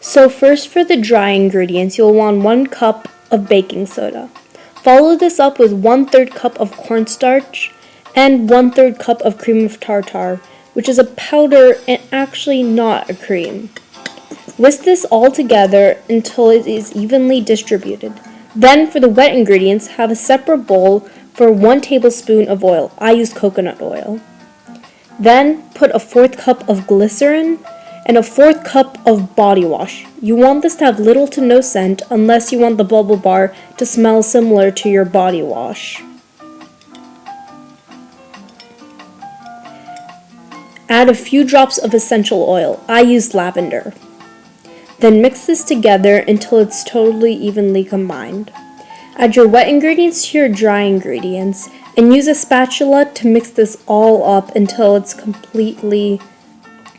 So first for the dry ingredients, you'll want 1 cup of baking soda. Follow this up with 1/3 cup of cornstarch and 1/3 cup of cream of tartar, which is a powder and actually not a cream. Whisk this all together until it is evenly distributed. Then for the wet ingredients, have a separate bowl for 1 tablespoon of oil. I use coconut oil. Then put a 1/4 cup of glycerin and a 1/4 cup of body wash. You want this to have little to no scent unless you want the bubble bar to smell similar to your body wash. Add a few drops of essential oil. I use lavender. Then mix this together until it's totally evenly combined. Add your wet ingredients to your dry ingredients and use a spatula to mix this all up until it's completely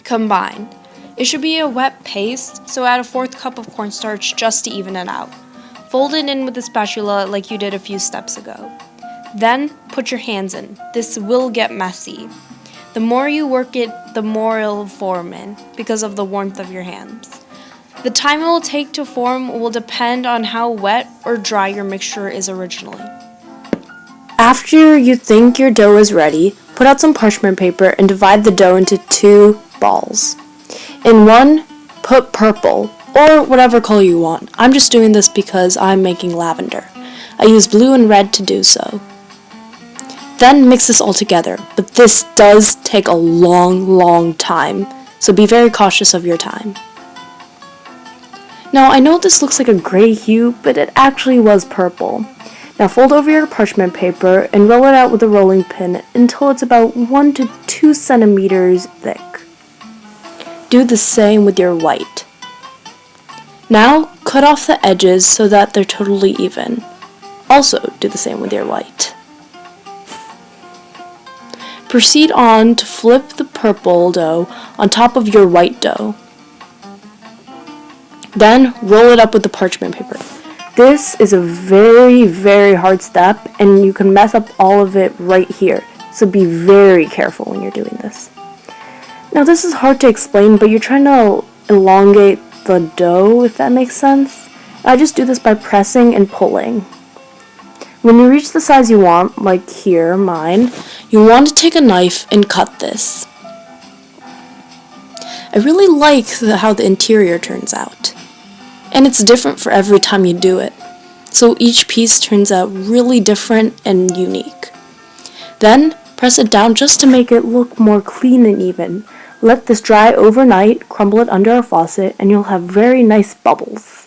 combined. It should be a wet paste, so add a 1/4 cup of cornstarch just to even it out. Fold it in with a spatula like you did a few steps ago. Then put your hands in. This will get messy. The more you work it, the more it'll form in because of the warmth of your hands. The time it will take to form will depend on how wet or dry your mixture is originally. After you think your dough is ready, put out some parchment paper and divide the dough into 2 balls. In one, put purple, or whatever color you want. I'm just doing this because I'm making lavender. I use blue and red to do so. Then mix this all together, but this does take a long time, so be very cautious of your time. Now, I know this looks like a gray hue, but it actually was purple. Now fold over your parchment paper and roll it out with a rolling pin until it's about 1 to 2 centimeters thick. Do the same with your white. Now cut off the edges so that they're totally even. Also do the same with your white. Proceed on to flip the purple dough on top of your white dough. Then roll it up with the parchment paper. This is a very hard step and you can mess up all of it right here, so be very careful when you're doing this. Now this is hard to explain, but you're trying to elongate the dough, if that makes sense. I just do this by pressing and pulling. When you reach the size you want, like here, mine, you want to take a knife and cut this. I really like how the interior turns out. And it's different for every time you do it. So each piece turns out really different and unique. Then press it down just to make it look more clean and even. Let this dry overnight, crumble it under a faucet, and you'll have very nice bubbles.